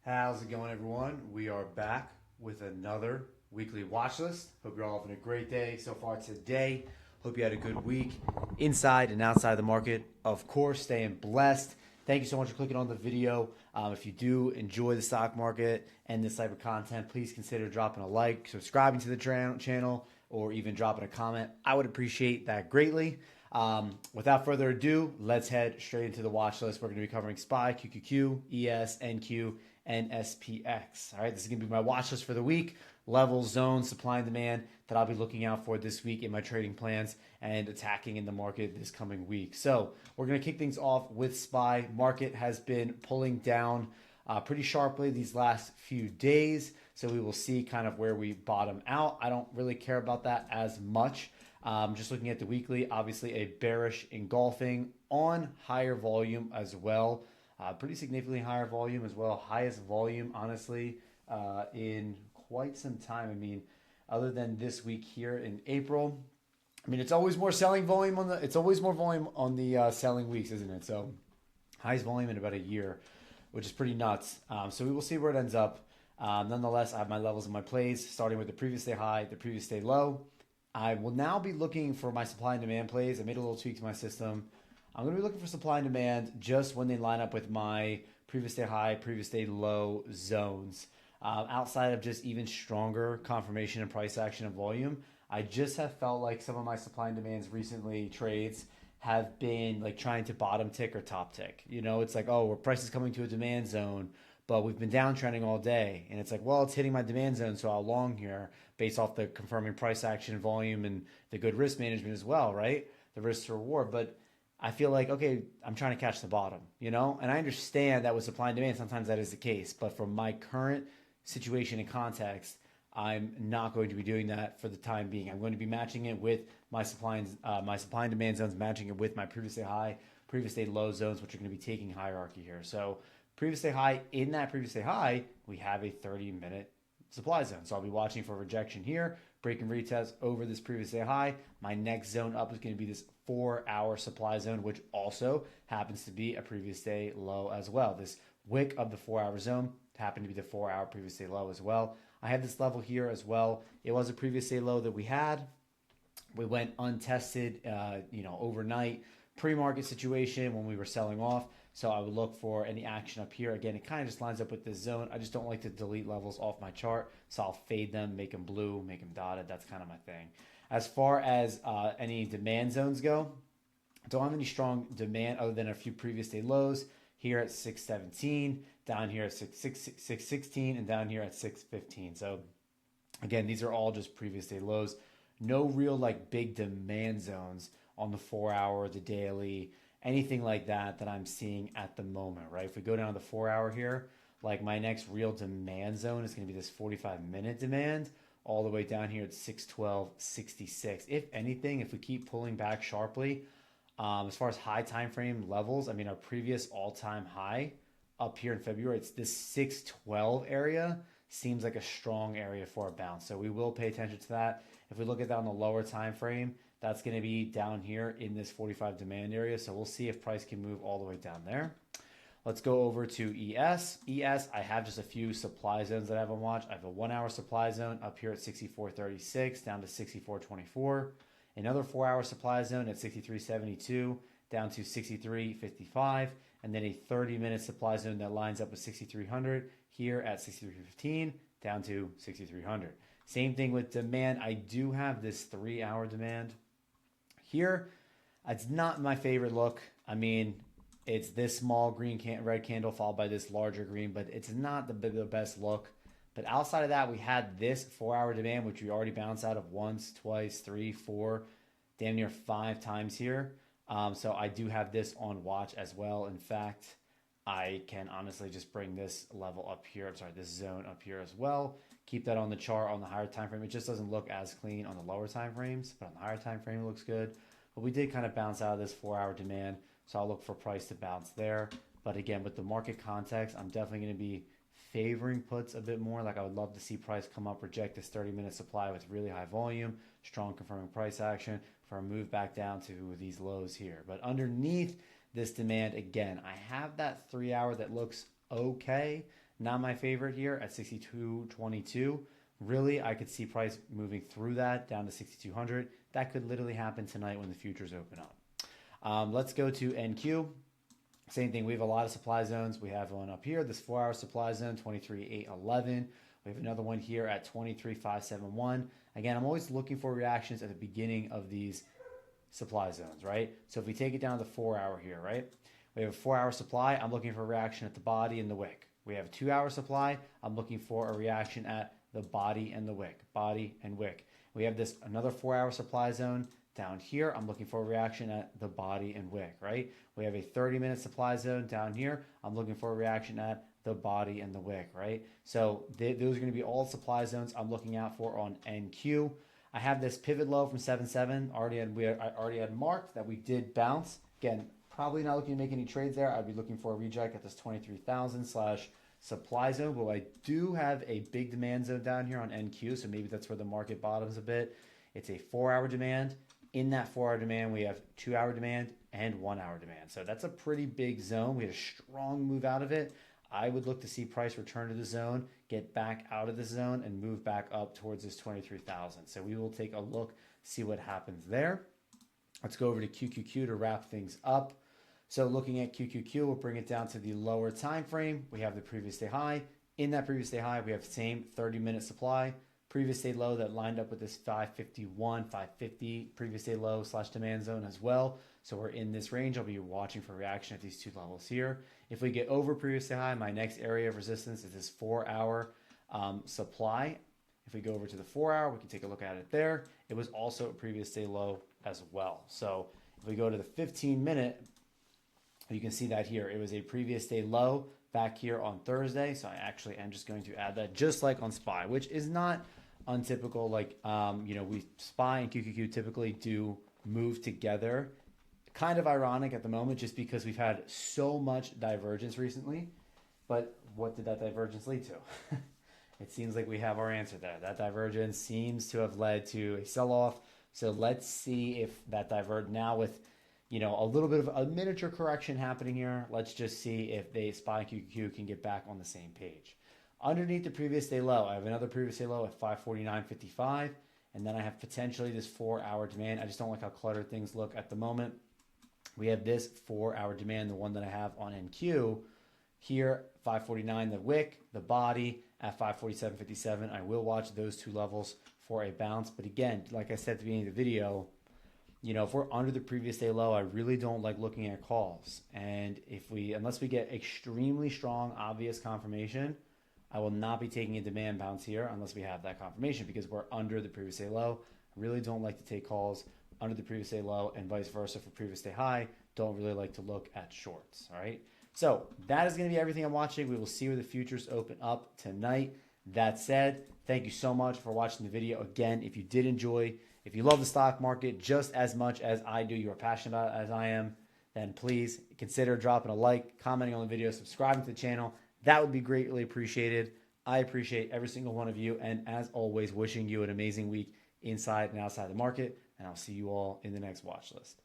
How's it going, everyone? We are back with another weekly watch list. Hope you're all having a great day so far today. Hope you had a good week inside and outside the market. Of course, staying blessed. Thank you so much for clicking on the video. If you do enjoy the stock market and this type of content, please consider dropping a like, subscribing to the channel, or even dropping a comment. I would appreciate that greatly. Without further ado, let's head straight into the watch list. We're going to be covering SPY, QQQ, ES, NQ, and SPX. All right, this is going to be my watch list for the week. Levels, zones, supply and demand that I'll be looking out for this week in my trading plans and attacking in the market this coming week. So we're going to kick things off with SPY. Market has been pulling down pretty sharply these last few days. So we will see kind of where we bottom out. I don't really care about that as much. Just looking at the weekly, obviously a bearish engulfing on higher volume as well. Pretty significantly higher volume as well. Highest volume, honestly, in quite some time. I mean, other than this week here in April. I mean, it's always more selling volume on the. It's always more volume on the selling weeks, isn't it? So, highest volume in about a year, which is pretty nuts. So we will see where it ends up. Nonetheless, I have my levels and my plays, starting with the previous day high, the previous day low. I will now be looking for my supply and demand plays. I made a little tweak to my system. I'm going to be looking for supply and demand just when they line up with my previous day high, previous day low zones. Outside of just even stronger confirmation and price action and volume, I just have felt like some of my supply and demands recently trades have been like trying to bottom tick or top tick. You know, it's like, oh, where price is coming to a demand zone, but we've been downtrending all day. And it's like, well, it's hitting my demand zone, so I'll long here based off the confirming price action, volume, and the good risk management as well, right? The risk to reward. But I feel like, okay, I'm trying to catch the bottom, you know? And I understand that with supply and demand, sometimes that is the case. But for my current situation and context, I'm not going to be doing that for the time being. I'm going to be matching it with my supply and demand zones, matching it with my previous day high, previous day low zones, which are going to be taking hierarchy here. So previous day high, in that previous day high, we have a 30-minute supply zone. So I'll be watching for rejection here, break and retest over this previous day high. My next zone up is going to be this 4-hour supply zone, which also happens to be a previous day low as well. This wick of the 4-hour zone happened to be the 4-hour previous day low as well. I have this level here as well. It was a previous day low that we had. We went untested, overnight pre-market situation when we were selling off. So I would look for any action up here. Again, it kind of just lines up with this zone. I just don't like to delete levels off my chart. So I'll fade them, make them blue, make them dotted. That's kind of my thing. As far as any demand zones go, don't have any strong demand other than a few previous day lows here at 617, down here at 616, and down here at 615. So again, these are all just previous day lows. No real like big demand zones on the 4-hour, the daily, anything like that I'm seeing at the moment, right? If we go down to the 4-hour here, like my next real demand zone is going to be this 45-minute demand all the way down here at 612.66. If anything, if we keep pulling back sharply, as far as high time frame levels, I mean, our previous all-time high up here in February, it's this 612 area seems like a strong area for a bounce. So we will pay attention to that. If we look at that on the lower time frame, that's going to be down here in this 45 demand area. So we'll see if price can move all the way down there. Let's go over to ES. ES, I have just a few supply zones that I have on watch. I have a 1-hour supply zone up here at 64.36 down to 64.24. Another 4-hour supply zone at 63.72 down to 63.55. And then a 30-minute supply zone that lines up with 6,300 here at 6,315 down to 6,300. Same thing with demand. I do have this 3-hour demand here. It's not my favorite look. I mean, it's this small red candle followed by this larger green, but it's not the best look. But outside of that, we had this 4-hour demand, which we already bounced out of once, twice, 3, 4, damn near 5 times here. So I do have this on watch as well. In fact, I can honestly just bring this level up here. I'm sorry, this zone up here as well. Keep that on the chart on the higher time frame. It just doesn't look as clean on the lower time frames, but on the higher time frame, it looks good. But we did kind of bounce out of this 4-hour demand, so I'll look for price to bounce there. But again, with the market context, I'm definitely going to be favoring puts a bit more. Like I would love to see price come up, reject this 30-minute supply with really high volume, strong confirming price action for a move back down to these lows here. But underneath this demand, again, I have that 3-hour that looks okay. not my favorite here at 62.22. Really, I could see price moving through that down to 6,200. That could literally happen tonight when the futures open up. Let's go to NQ. Same thing. We have a lot of supply zones. We have one up here, this 4-hour supply zone, 23,811. We have another one here at 23,571. Again, I'm always looking for reactions at the beginning of these supply zones, right? So if we take it down to the 4-hour here, right? We have a 4-hour supply. I'm looking for a reaction at the body and the wick. We have a 2-hour supply. I'm looking for a reaction at the body and the wick, body and wick. We have this another 4-hour supply zone down here. I'm looking for a reaction at the body and wick, right? We have a 30-minute supply zone down here. I'm looking for a reaction at the body and the wick, right? So those are going to be all supply zones I'm looking out for on NQ. I have this pivot low from 7.7. I already had marked that we did bounce. Again, probably not looking to make any trades there. I'd be looking for a reject at this 23,000 slash supply zone, but I do have a big demand zone down here on NQ, so maybe that's where the market bottoms a bit. It's a 4-hour demand. In that 4-hour demand, we have 2-hour demand and 1-hour demand. So that's a pretty big zone. We had a strong move out of it. I would look to see price return to the zone, get back out of the zone, and move back up towards this 23,000. So we will take a look, see what happens there. Let's go over to QQQ to wrap things up. So looking at QQQ, we'll bring it down to the lower time frame. We have the previous day high. In that previous day high, we have the same 30-minute supply. Previous day low that lined up with this 551, 550 previous day low slash demand zone as well. So we're in this range. I'll be watching for reaction at these two levels here. If we get over previous day high, my next area of resistance is this 4-hour supply. If we go over to the 4-hour, we can take a look at it there. It was also a previous day low as well. So if we go to the 15-minute, you can see that here. It was a previous day low back here on Thursday. So I actually am just going to add that just like on SPY, which is not untypical. Like, we SPY and QQQ typically do move together. Kind of ironic at the moment just because we've had so much divergence recently. But what did that divergence lead to? It seems like we have our answer there. That divergence seems to have led to a sell-off. So let's see if that diverge now with a little bit of a miniature correction happening here. Let's just see if they SPY and QQQ can get back on the same page. Underneath the previous day low, I have another previous day low at 549.55, and then I have potentially this 4-hour demand. I just don't like how cluttered things look at the moment. We have this 4-hour demand, the one that I have on NQ. Here, 549, the wick, the body at 547.57. I will watch those two levels for a bounce. But again, like I said at the beginning of the video, if we're under the previous day low, I really don't like looking at calls. And unless we get extremely strong, obvious confirmation, I will not be taking a demand bounce here unless we have that confirmation because we're under the previous day low. I really don't like to take calls under the previous day low and vice versa for previous day high. Don't really like to look at shorts, all right? So that is going to be everything I'm watching. We will see where the futures open up tonight. That said, thank you so much for watching the video. Again, if you did enjoy, if you love the stock market just as much as I do, you are passionate about it as I am, then please consider dropping a like, commenting on the video, subscribing to the channel. That would be greatly appreciated. I appreciate every single one of you. And as always, wishing you an amazing week inside and outside the market. And I'll see you all in the next watch list.